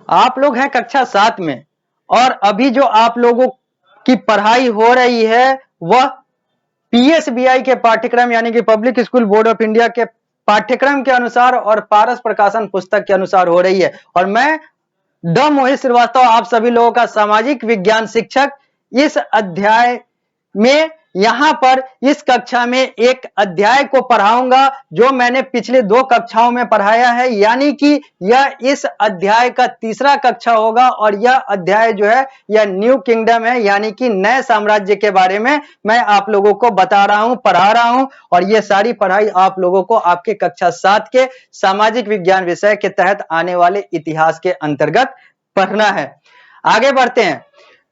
आप लोग हैं कक्षा 7 में और अभी जो आप लोगों की पढ़ाई हो रही है वह पीएसबीआई के पाठ्यक्रम यानी कि public school board of India के पाठ्यक्रम के अनुसार और पारस प्रकाशन पुस्तक के अनुसार हो रही है। और मैं ड मोहित श्रीवास्तव आप सभी लोगों का सामाजिक विज्ञान शिक्षक इस अध्याय में यहां पर इस कक्षा में एक अध्याय को पढ़ाऊंगा जो मैंने पिछले 2 कक्षाओं में पढ़ाया है, यानी कि यह इस अध्याय का तीसरा कक्षा होगा और यह अध्याय जो है यह न्यू किंगडम है, यानी कि नए साम्राज्य के बारे में मैं आप लोगों को बता रहा हूं, पढ़ा रहा हूं। और यह सारी पढ़ाई आप लोगों को आपके कक्षा 7 के सामाजिक विज्ञान विषय के तहत आने वाले इतिहास के अंतर्गत पढ़ना है। आगे बढ़ते हैं।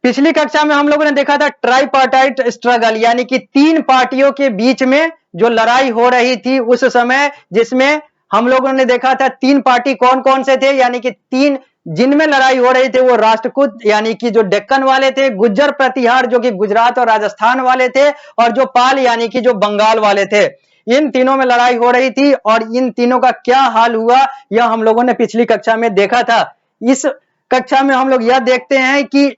पिछली कक्षा में हम लोगों ने देखा था ट्राइपार्टाइट स्ट्रगल, यानी कि 3 पार्टियों के बीच में जो लड़ाई हो रही थी उस समय, जिसमें हम लोगों ने देखा था 3 पार्टी कौन कौन से थे, यानी कि 3 जिनमें लड़ाई हो रही थी वो राष्ट्रकूट यानी कि जो डेक्कन वाले थे, गुज्जर प्रतिहार जो कि गुजरात और राजस्थान वाले थे, और जो पाल यानी कि जो बंगाल वाले थे। इन तीनों में लड़ाई हो रही थी और इन तीनों का क्या हाल हुआ यह हम लोगों ने पिछली कक्षा में देखा था। इस कक्षा में हम लोग यह देखते हैं कि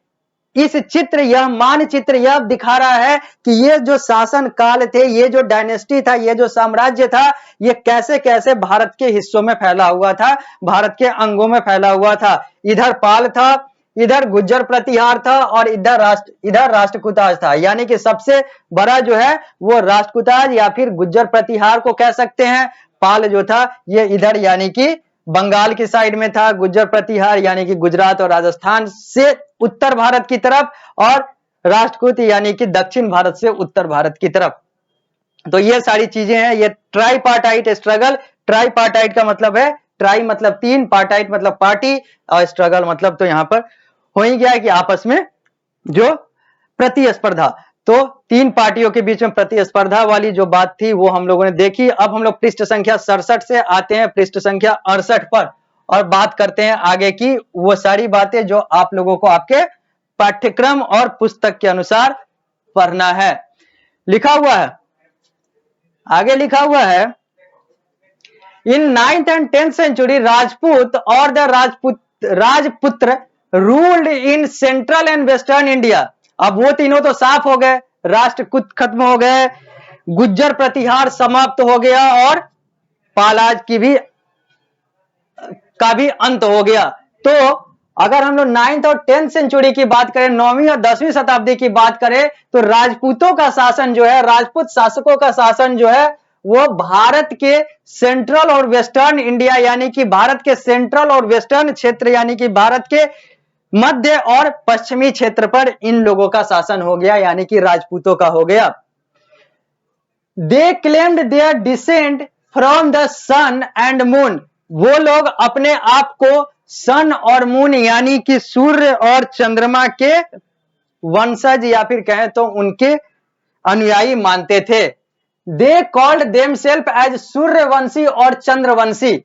इस चित्र, यह मानचित्र यह दिखा रहा है कि ये जो शासन काल थे, ये जो डायनेस्टी था, ये जो साम्राज्य था, ये कैसे कैसे भारत के हिस्सों में फैला हुआ था, भारत के अंगों में फैला हुआ था। इधर पाल था, इधर गुज्जर प्रतिहार था और इधर राष्ट्रकूटाज था। यानी कि सबसे बड़ा जो है वो राष्ट्रकूटाज या फिर गुज्जर प्रतिहार को कह सकते हैं। पाल जो था ये इधर यानी कि बंगाल की साइड में था, गुज्जर प्रतिहार यानी कि गुजरात और राजस्थान से उत्तर भारत की तरफ, और राष्ट्रकूट यानी कि दक्षिण भारत से उत्तर भारत की तरफ। तो ये सारी चीजें हैं। ये ट्राइपार्टाइट स्ट्रगल, ट्राइपार्टाइट का मतलब है ट्राई मतलब 3, पार्टाइट मतलब पार्टी, और स्ट्रगल मतलब तो यहां पर हो ही गया है कि आपस में जो प्रतिस्पर्धा। तो 3 पार्टियों के बीच में प्रतिस्पर्धा वाली जो बात थी वो हम लोगों ने देखी। अब हम लोग पृष्ठ संख्या 67 से आते हैं पृष्ठ संख्या 68 पर और बात करते हैं आगे की वो सारी बातें जो आप लोगों को आपके पाठ्यक्रम और पुस्तक के अनुसार पढ़ना है। लिखा हुआ है, आगे लिखा हुआ है, इन 9th and 10th century Rajput और द राजपुत्र ruled in central and western India. अब वो तीनों तो साफ हो गए, राष्ट्रकूट खत्म हो गए, गुज्जर प्रतिहार समाप्त हो गया और पालाज का भी अंत हो गया। तो अगर हम लोग 9th और 10th सेंचुरी की बात करें, 9वीं और 10वीं शताब्दी की बात करें, तो राजपूतों का शासन जो है, राजपूत शासकों का शासन जो है वो भारत के सेंट्रल और वेस्टर्न इंडिया यानी कि भारत के सेंट्रल और वेस्टर्न क्षेत्र यानी कि भारत के मध्य और पश्चिमी क्षेत्र पर इन लोगों का शासन हो गया, यानी कि राजपूतों का हो गया। They claimed their descent from the sun and moon. वो लोग अपने आप को सन और मून यानी कि सूर्य और चंद्रमा के वंशज या फिर कहें तो उनके अनुयायी मानते थे। They called themselves as Suryavanshi और चंद्रवंशी।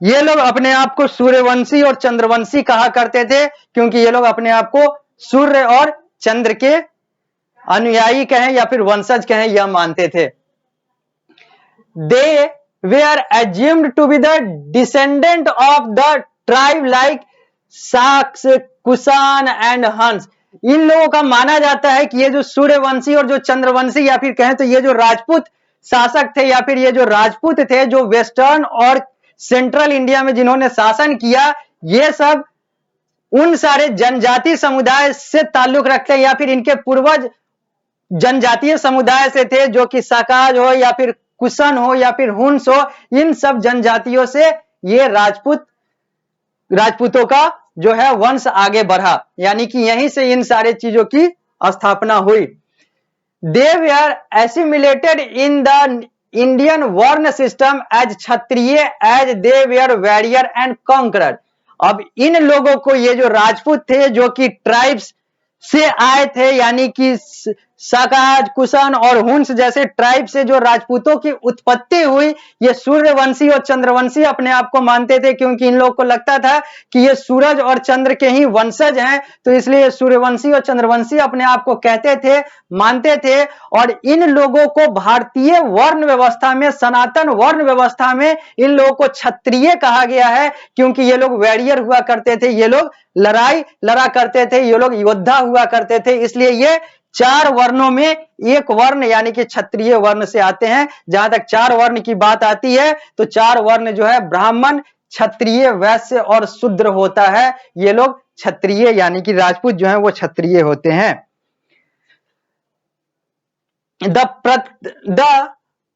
ये लोग अपने आप को सूर्यवंशी और चंद्रवंशी कहा करते थे क्योंकि ये लोग अपने आप को सूर्य और चंद्र के अनुयायी कहें या फिर वंशज कहें यह मानते थे। दे were assumed to be the descendant of the tribe like Saks, Kushan and हंस। इन लोगों का माना जाता है कि ये जो सूर्यवंशी और जो चंद्रवंशी या फिर कहें तो ये जो राजपूत शासक थे या फिर ये जो राजपूत थे जो वेस्टर्न और सेंट्रल इंडिया में जिन्होंने शासन किया, ये सब उन सारे जनजातीय समुदाय से ताल्लुक रखते हैं या फिर इनके पूर्वज जनजातीय समुदाय से थे, जो कि साकाज हो या फिर कुशन हो या फिर हुन्स हो। इन सब जनजातियों से ये राजपूतों का जो है वंश आगे बढ़ा, यानी कि यहीं से इन सारे चीजों की स्थापना हुई। They were assimilated in the Indian varna system as Kshatriya as they were warrior and conqueror. अब इन लोगों को, ये जो राजपूत थे जो कि ट्राइब्स से आए थे यानी कि शाकाज, कुशन और हुंस जैसे ट्राइब से जो राजपूतों की उत्पत्ति हुई, ये सूर्यवंशी और चंद्रवंशी अपने आप को मानते थे, क्योंकि इन लोगों को लगता था कि ये सूरज और चंद्र के ही वंशज हैं, तो इसलिए सूर्यवंशी और चंद्रवंशी अपने आप को कहते थे, मानते थे। और इन लोगों को भारतीय वर्ण व्यवस्था में, सनातन वर्ण व्यवस्था में इन लोगों को क्षत्रिय कहा गया है, क्योंकि ये लोग वॉरियर हुआ करते थे, ये लोग लड़ाई लड़ा करते थे, ये लोग योद्धा हुआ करते थे, इसलिए ये 4 वर्णों में एक वर्ण यानी कि क्षत्रिय वर्ण से आते हैं। जहां तक 4 वर्ण की बात आती है तो 4 वर्ण जो है ब्राह्मण, क्षत्रिय, वैश्य और शूद्र होता है। ये लोग क्षत्रिय यानी कि राजपूत जो है वो क्षत्रिय होते हैं। The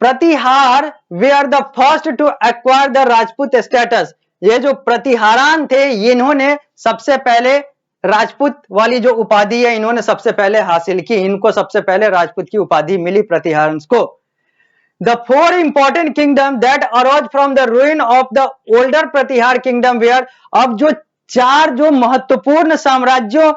Pratihara were the first to acquire the Rajput status. ये जो प्रतिहारान थे, इन्होंने सबसे पहले राजपूत वाली जो उपाधि है इन्होंने सबसे पहले हासिल की, इनको सबसे पहले राजपूत की उपाधि मिली प्रतिहारन को। The 4 important kingdom that arose from the ruin of the older Pratihara kingdom were. अब जो 4 जो महत्वपूर्ण साम्राज्यों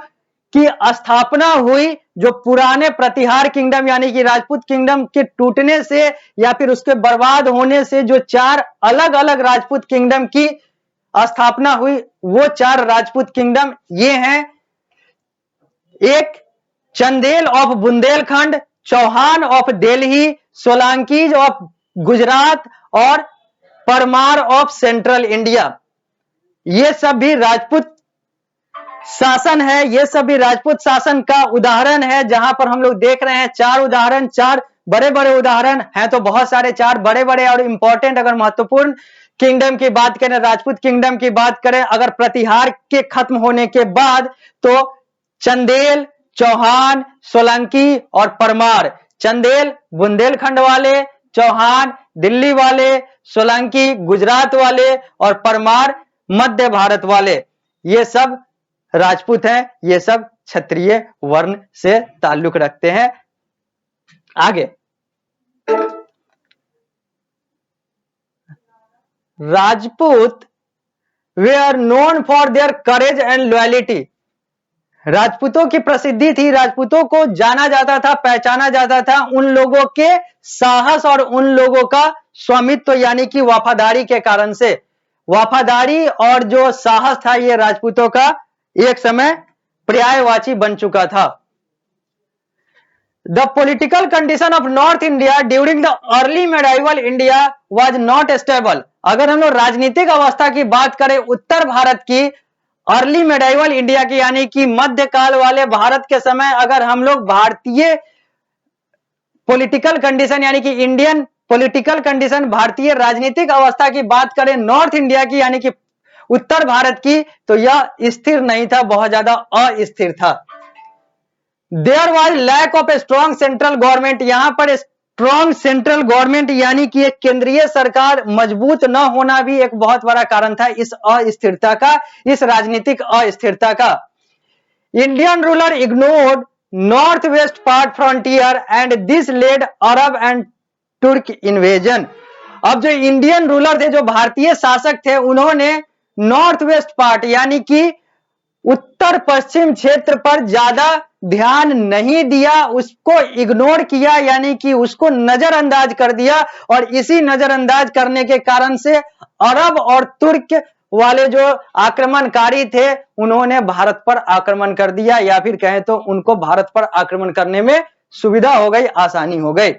की स्थापना हुई, जो पुराने प्रतिहार किंगडम यानी कि राजपूत किंगडम के टूटने से या फिर उसके बर्बाद होने से जो 4 अलग अलग राजपूत किंगडम की स्थापना हुई, वो 4 राजपूत किंगडम ये हैं। एक Chandel of Bundelkhand, Chauhan of Delhi, Solankis of Gujarat और परमार ऑफ सेंट्रल इंडिया। ये सब भी राजपूत शासन है, ये सब भी राजपूत शासन का उदाहरण है। जहां पर हम लोग देख रहे हैं 4 उदाहरण, 4 बड़े बड़े उदाहरण हैं, तो बहुत सारे 4 बड़े बड़े और इंपॉर्टेंट अगर महत्वपूर्ण किंगडम की बात करें, राजपूत किंगडम की बात करें, अगर प्रतिहार के खत्म होने के बाद, तो चंदेल, चौहान, सोलंकी और परमार। चंदेल बुंदेलखंड वाले, चौहान दिल्ली वाले, सोलंकी गुजरात वाले और परमार मध्य भारत वाले, ये सब राजपूत हैं, ये सब क्षत्रिय वर्ण से ताल्लुक रखते हैं। आगे, Rajput were known for their courage and loyalty. राजपूतों की प्रसिद्धि थी, राजपूतों को जाना जाता था, पहचाना जाता था उन लोगों के साहस और उन लोगों का स्वामित्व यानी कि वफादारी के कारण से। वफादारी और जो साहस था ये राजपूतों का एक समय पर्यायवाची बन चुका था। The political condition of north India during the early medieval India was not stable. अगर हम लोग राजनीतिक अवस्था की बात करें उत्तर भारत की, अर्ली मेडाइवल इंडिया की यानी कि मध्यकाल वाले भारत के समय, अगर हम लोग भारतीय पॉलिटिकल कंडीशन यानी कि इंडियन पॉलिटिकल कंडीशन, भारतीय राजनीतिक अवस्था की बात करें नॉर्थ इंडिया की यानी कि उत्तर भारत की, तो यह स्थिर नहीं था, बहुत ज्यादा अस्थिर था। There was lack of a strong central government. यहां पर स्ट्रॉन्ग सेंट्रल गवर्नमेंट यानी कि एक केंद्रीय सरकार मजबूत न होना भी एक बहुत बड़ा कारण था इस अस्थिरता का, इस राजनीतिक अस्थिरता का। Indian ruler ignored north west part frontier and this led Arab and तुर्क इन्वेजन। अब जो इंडियन रूलर थे, जो भारतीय शासक थे, उन्होंने नॉर्थ वेस्ट पार्ट यानी कि उत्तर पश्चिम क्षेत्र पर ज्यादा ध्यान नहीं दिया, उसको इग्नोर किया यानी कि उसको नजरअंदाज कर दिया, और इसी नजरअंदाज करने के कारण से अरब और तुर्क वाले जो आक्रमणकारी थे उन्होंने भारत पर आक्रमण कर दिया, या फिर कहें तो उनको भारत पर आक्रमण करने में सुविधा हो गई, आसानी हो गई।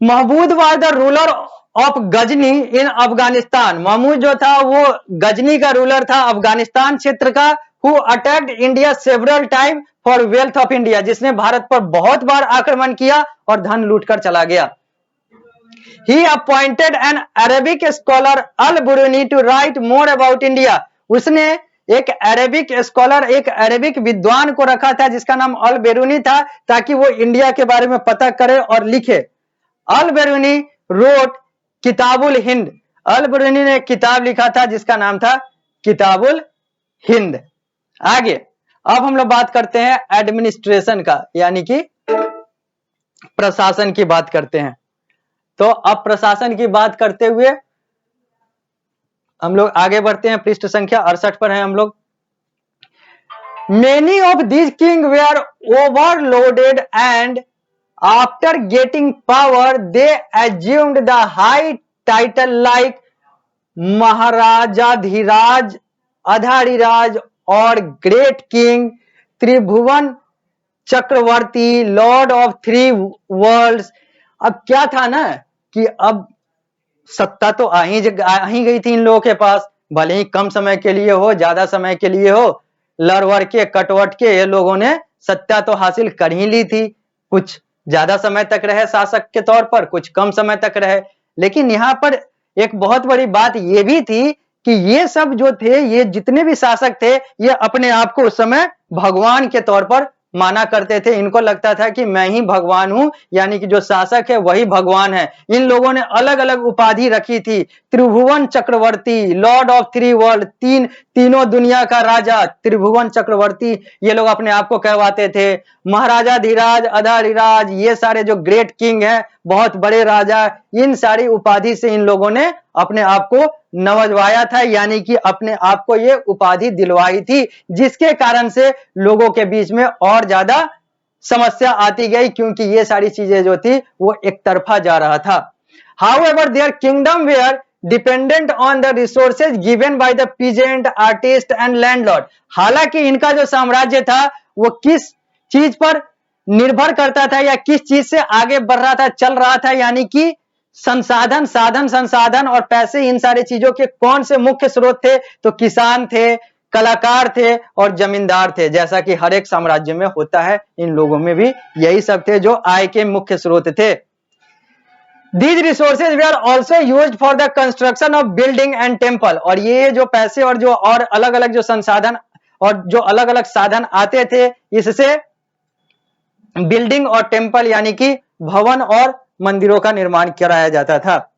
Mahmud was the ruler of Ghazni in Afghanistan. Mahmud जो था वो गजनी का रूलर था अफगानिस्तान क्षेत्र का। Who attacked India several time for wealth of India, जिसने भारत पर बहुत बार आक्रमण किया और धन लूटकर चला गया। He appointed an Arabic scholar Al Biruni to write more about India. उसने एक अरेबिक स्कॉलर, एक अरेबिक विद्वान को रखा था जिसका नाम अल बेरूनी था, ताकि वो इंडिया के बारे में पता करे और लिखे। अल बेरूनी रोट किताबुल हिंद। अल बेरूनी ने एक किताब लिखा था जिसका नाम था किताबुल हिंद। आगे अब हम लोग बात करते हैं एडमिनिस्ट्रेशन का, यानी कि प्रशासन की बात करते हैं। तो अब प्रशासन की बात करते हुए हम लोग आगे बढ़ते हैं, पृष्ठ संख्या 68 पर हैं हम लोग। Many of these kings were overloaded, and after getting power, they assumed the high title like Maharajadhiraj, अधारिराज और great king, Tribhuvan Chakravarti, lord of three worlds. अब क्या था ना कि अब सत्ता तो आ ही गई थी इन लोगों के पास, भले ही कम समय के लिए हो, ज्यादा समय के लिए हो, लड़वड़ के कटवट के ये लोगों ने सत्ता तो हासिल कर ही ली थी। कुछ ज्यादा समय तक रहे शासक के तौर पर, कुछ कम समय तक रहे। लेकिन यहाँ पर एक बहुत बड़ी बात ये भी थी कि ये सब जो थे, ये जितने भी शासक थे, ये अपने आप को उस समय भगवान के तौर पर माना करते थे। इनको लगता था कि मैं ही भगवान हूं, यानी कि जो शासक है वही भगवान है। इन लोगों ने अलग अलग उपाधि रखी थी, त्रिभुवन Chakravarti, lord of three world, तीनों दुनिया का राजा, त्रिभुवन चक्रवर्ती ये लोग अपने आप को कहवाते थे। महाराजा धीराज, अधारिराज, ये सारे जो ग्रेट किंग हैं, बहुत बड़े राजा, इन सारी उपाधि से इन लोगों ने अपने आप को नवजवाया था, यानी कि अपने आप को ये उपाधि दिलवाई थी, जिसके कारण से लोगों के बीच में और ज्यादा समस्या आती गई, क्योंकि ये सारी चीजें जो थी वो एक तरफा जा रहा था। However, their kingdom were dependent on the resources given by the peasant, artist and landlord। हालांकि इनका जो साम्राज्य था वो किस चीज पर निर्भर करता था या किस चीज से आगे बढ़ रहा था, चल रहा था, यानी कि संसाधन और पैसे, इन सारी चीजों के कौन से मुख्य स्रोत थे? तो किसान थे, कलाकार थे और जमींदार थे। जैसा कि हर एक साम्राज्य में होता है, इन लोगों में भी यही सब थे जो आय के मुख्य स्रोत थे। These resources were also used for the construction of building and temple। और ये जो पैसे और जो और अलग अलग जो संसाधन और जो अलग अलग साधन आते थे, इससे बिल्डिंग और टेम्पल यानी कि भवन और मंदिरों का निर्माण कराया जाता था।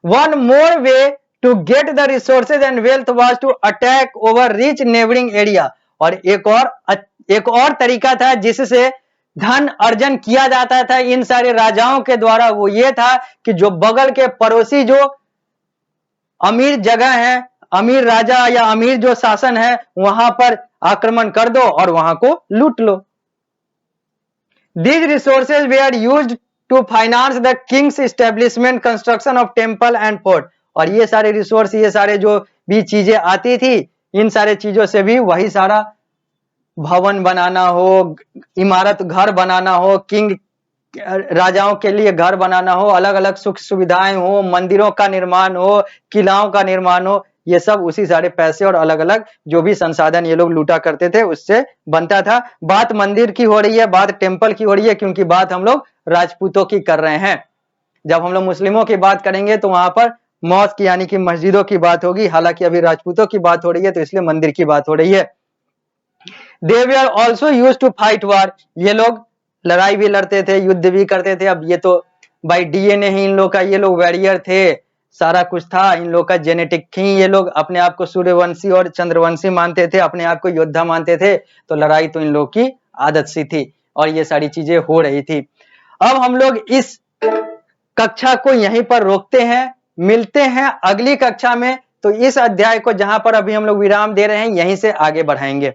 One more way to get the resources and wealth was to attack over rich neighboring area। और एक और तरीका था जिससे धन अर्जन किया जाता था इन सारे राजाओं के द्वारा, वो ये था कि जो बगल के पड़ोसी जो अमीर जगह है, अमीर राजा या अमीर जो शासन है, वहां पर आक्रमण कर दो और वहां को लूट लो। These resources were used to finance the king's establishment, construction of temple and fort। और ये सारे रिसोर्स, ये सारे जो भी चीजें आती थी, इन सारे चीजों से भी वही सारा भवन बनाना हो, इमारत घर बनाना हो, किंग राजाओं के लिए घर बनाना हो, अलग अलग सुख सुविधाएं हो, मंदिरों का निर्माण हो, किलाओं का निर्माण हो, ये सब उसी सारे पैसे और अलग अलग जो भी संसाधन ये लोग लूटा करते थे उससे बनता था। बात मंदिर की हो रही है, बात टेम्पल की हो रही है, क्योंकि बात हम लोग राजपूतों की कर रहे हैं। जब हम लोग मुस्लिमों की बात करेंगे तो वहां पर मॉस्क यानी कि मस्जिदों की बात होगी, हालांकि अभी राजपूतों की बात हो रही है तो इसलिए मंदिर की बात हो रही है। They were also used to fight war। ये लोग लड़ाई भी लड़ते थे, युद्ध भी करते थे। अब ये तो बाई डीएनए ही इन लोग का, ये लोग वॉरियर थे, सारा कुछ था, इन लोग का जेनेटिक ही, ये लोग अपने आप को सूर्यवंशी और चंद्रवंशी मानते थे, अपने आप को योद्धा मानते थे, तो लड़ाई तो इन लोग की आदत सी थी और ये सारी चीजें हो रही थी। अब हम लोग इस कक्षा को यहीं पर रोकते हैं, मिलते हैं अगली कक्षा में। तो इस अध्याय को जहां पर अभी हम लोग विराम दे रहे हैं, यहीं से आगे बढ़ाएंगे।